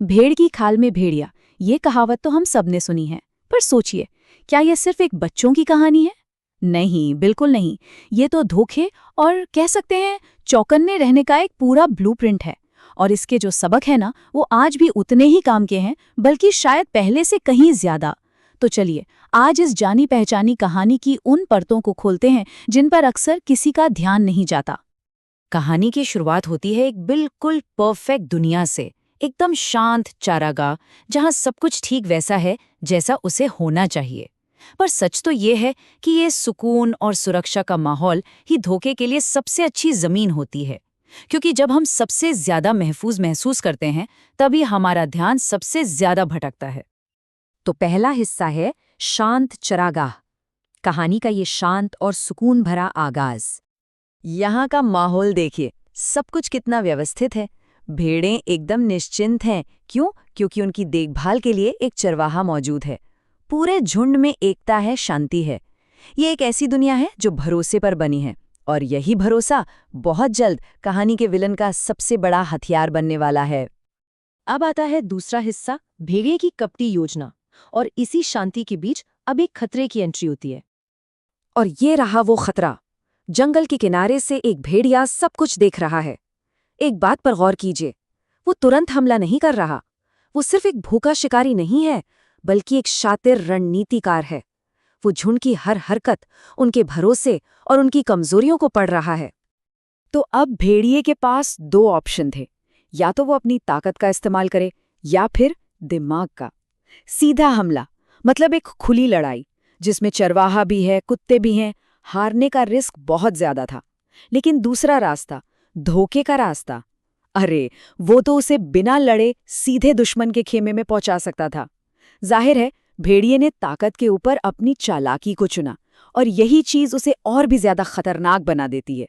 भेड़ की खाल में भेड़िया, ये कहावत तो हम सबने सुनी है। पर सोचिए, क्या यह सिर्फ एक बच्चों की कहानी है? नहीं, बिल्कुल नहीं। ये तो धोखे और कह सकते हैं चौकन्ने रहने का एक पूरा ब्लूप्रिंट है। और इसके जो सबक है ना, वो आज भी उतने ही काम के हैं, बल्कि शायद पहले से कहीं ज्यादा। तो चलिए, आज इस जानी पहचानी कहानी की उन परतों को खोलते हैं जिन पर अक्सर किसी का ध्यान नहीं जाता। कहानी की शुरुआत होती है एक बिल्कुल परफेक्ट दुनिया से, एकदम शांत चारागाह जहां सब कुछ ठीक वैसा है जैसा उसे होना चाहिए। पर सच तो ये है कि ये सुकून और सुरक्षा का माहौल ही धोखे के लिए सबसे अच्छी जमीन होती है, क्योंकि जब हम सबसे ज्यादा महफूज महसूस करते हैं तभी हमारा ध्यान सबसे ज्यादा भटकता है। तो पहला हिस्सा है शांत चरागाह। कहानी का ये शांत और सुकून भरा आगाज। यहाँ का माहौल देखिए, सब कुछ कितना व्यवस्थित है। भेड़ें एकदम निश्चिंत हैं। क्यों? क्योंकि उनकी देखभाल के लिए एक चरवाहा मौजूद है। पूरे झुंड में एकता है, शांति है। ये एक ऐसी दुनिया है जो भरोसे पर बनी है, और यही भरोसा बहुत जल्द कहानी के विलन का सबसे बड़ा हथियार बनने वाला है। अब आता है दूसरा हिस्सा, भेड़िए की कपटी योजना। और इसी शांति के बीच अब एक खतरे की एंट्री होती है। और ये रहा वो खतरा। जंगल के किनारे से एक भेड़िया सब कुछ देख रहा है। एक बात पर गौर कीजिए, वो तुरंत हमला नहीं कर रहा। वो सिर्फ एक भूखा शिकारी नहीं है, बल्कि एक शातिर रणनीतिकार है। वो झुंड की हर हरकत, उनके भरोसे और उनकी कमजोरियों को पढ़ रहा है। तो अब भेड़िए के पास दो ऑप्शन थे, या तो वो अपनी ताकत का इस्तेमाल करे या फिर दिमाग का। सीधा हमला, मतलब एक खुली लड़ाई जिसमें चरवाहा भी है, कुत्ते भी हैं। हारने का रिस्क बहुत ज्यादा था। लेकिन दूसरा रास्ता, धोखे का रास्ता, अरे वो तो उसे बिना लड़े सीधे दुश्मन के खेमे में पहुंचा सकता था। जाहिर है, भेड़िए ने ताकत के ऊपर अपनी चालाकी को चुना, और यही चीज उसे और भी ज्यादा खतरनाक बना देती है।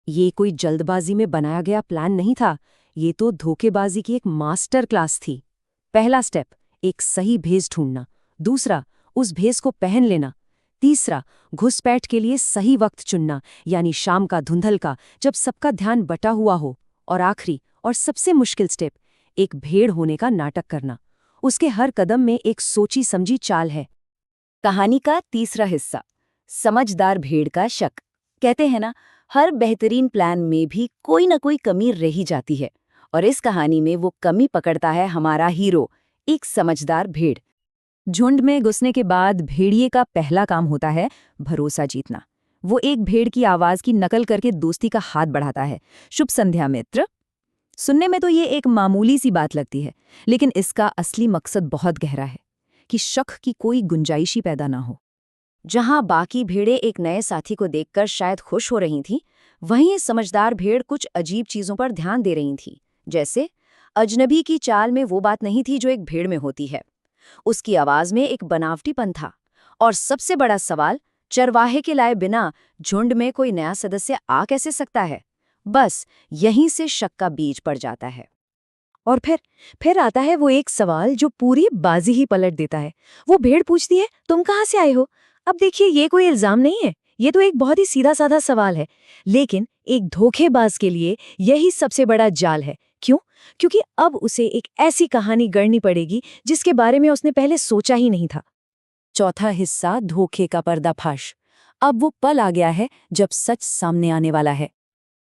ये कोई जल्दबाजी में बनाया गया प्लान नहीं था, ये तो धोखेबाजी की एक मास्टर क्लास थी। पहला स्टेप, एक सही भेस ढूंढना। दूसरा, उस भेस को पहन लेना। तीसरा, घुसपैठ के लिए सही वक्त चुनना, यानी शाम का धुंधल का, जब सबका ध्यान बटा हुआ हो। और आखिरी और सबसे मुश्किल स्टेप, एक भेड़ होने का नाटक करना। उसके हर कदम में एक सोची समझी चाल है। कहानी का तीसरा हिस्सा, समझदार भेड़ का शक। कहते हैं ना, हर बेहतरीन प्लान में भी कोई न कोई कमी रह ही जाती है, और इस कहानी में वो कमी पकड़ता है हमारा हीरो, एक समझदार भेड़। झुंड में घुसने के बाद भेड़िए का पहला काम होता है भरोसा जीतना। वो एक भेड़ की आवाज की नकल करके दोस्ती का हाथ बढ़ाता है। शुभ संध्या मित्र। सुनने में तो ये एक मामूली सी बात लगती है, लेकिन इसका असली मकसद बहुत गहरा है, कि शक की कोई गुंजाइश ही पैदा ना हो। जहां बाकी भेड़ें एक नए साथी को देखकर शायद खुश हो रही थीं, वहीं ये समझदार भेड़ कुछ अजीब चीजों पर ध्यान दे रही थी। जैसे अजनबी की चाल में वो बात नहीं थी जो एक भेड़ में होती है। उसकी आवाज में एक बनावटीपन था। और सबसे बड़ा सवाल, चरवाहे के लाए बिना झुंड में कोई नया सदस्य आ कैसे सकता है? बस यहीं से शक का बीज पड़ जाता है। और फिर आता है वो एक सवाल जो पूरी बाजी ही पलट देता है। वो भेड़ पूछती है, तुम कहाँ से आए हो? अब देखिए, ये कोई इल्जाम नहीं है, ये तो एक बहुत ही सीधा साधा सवाल है। लेकिन एक धोखेबाज के लिए यही सबसे बड़ा जाल है। क्यों? क्योंकि अब उसे एक ऐसी कहानी गढ़नी पड़ेगी जिसके बारे में उसने पहले सोचा ही नहीं था। चौथा हिस्सा, धोखे का पर्दाफाश। अब वो पल आ गया है जब सच सामने आने वाला है।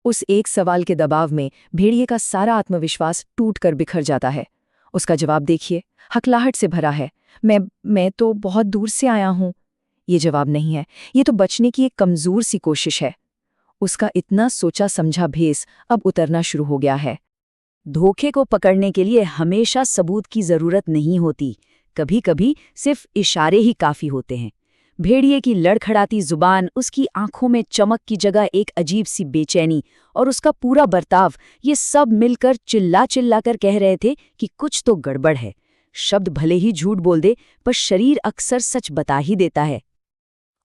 उस एक सवाल के दबाव में भेड़िए का सारा आत्मविश्वास टूटकर बिखर जाता है। उसका जवाब देखिए, हकलाहट से भरा है। मैं तो बहुत दूर से आया हूं। ये जवाब नहीं है, ये तो बचने की एक कमजोर सी कोशिश है। उसका इतना सोचा समझा भेस अब उतरना शुरू हो गया है। धोखे को पकड़ने के लिए हमेशा सबूत की जरूरत नहीं होती, कभी कभी सिर्फ इशारे ही काफी होते हैं। भेड़िए की लड़खड़ाती जुबान, उसकी आंखों में चमक की जगह एक अजीब सी बेचैनी, और उसका पूरा बर्ताव, ये सब मिलकर चिल्ला चिल्ला कर कह रहे थे कि कुछ तो गड़बड़ है। शब्द भले ही झूठ बोल दे, पर शरीर अक्सर सच बता ही देता है।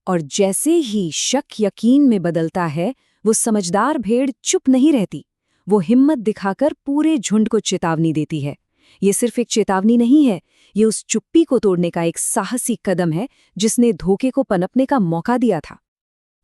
और जैसे ही शक यकीन में बदलता है, वो समझदार भेड़ चुप नहीं रहती। वो हिम्मत दिखाकर पूरे झुंड को चेतावनी देती है। ये सिर्फ एक चेतावनी नहीं है, ये उस चुप्पी को तोड़ने का एक साहसी कदम है जिसने धोखे को पनपने का मौका दिया था।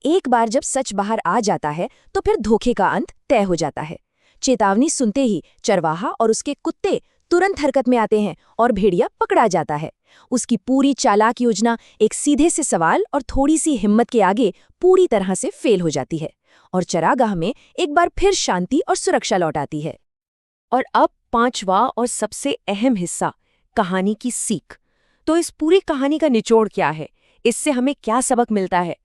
एक बार जब सच बाहर आ जाता है तो फिर धोखे का अंत तय हो जाता है। चेतावनी सुनते ही चरवाहा और उसके कुत्ते तुरंत हरकत में आते हैं और भेड़िया पकड़ा जाता है। उसकी पूरी चालाक योजना एक सीधे से सवाल और थोड़ी सी हिम्मत के आगे पूरी तरह से फेल हो जाती है और चरागाह में एक बार फिर शांति और सुरक्षा लौट आती है। और अब 5वां और सबसे अहम हिस्सा, कहानी की सीख। तो इस पूरी कहानी का निचोड़ क्या है? इससे हमें क्या सबक मिलता है?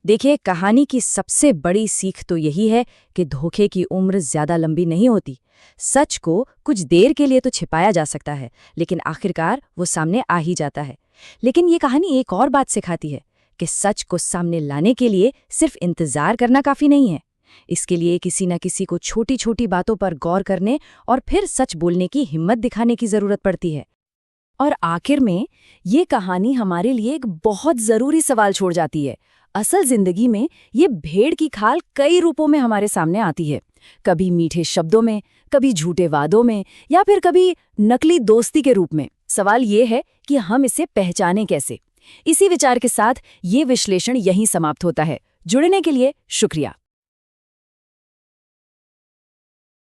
देखिए, कहानी की सबसे बड़ी सीख तो यही है कि धोखे की उम्र ज्यादा लंबी नहीं होती। सच को कुछ देर के लिए तो छिपाया जा सकता है, लेकिन आखिरकार वो सामने आ ही जाता है। लेकिन ये कहानी एक और बात सिखाती है कि सच को सामने लाने के लिए सिर्फ इंतजार करना काफी नहीं है। इसके लिए किसी न किसी को छोटी छोटी बातों पर गौर करने और फिर सच बोलने की हिम्मत दिखाने की जरूरत पड़ती है। और आखिर में ये कहानी हमारे लिए एक बहुत जरूरी सवाल छोड़ जाती है। असल जिंदगी में ये भेड़ की खाल कई रूपों में हमारे सामने आती है। कभी मीठे शब्दों में, कभी झूठे वादों में, या फिर कभी नकली दोस्ती के रूप में। सवाल ये है कि हम इसे पहचानें कैसे। इसी विचार के साथ ये विश्लेषण यहीं समाप्त होता है। जुड़ने के लिए शुक्रिया।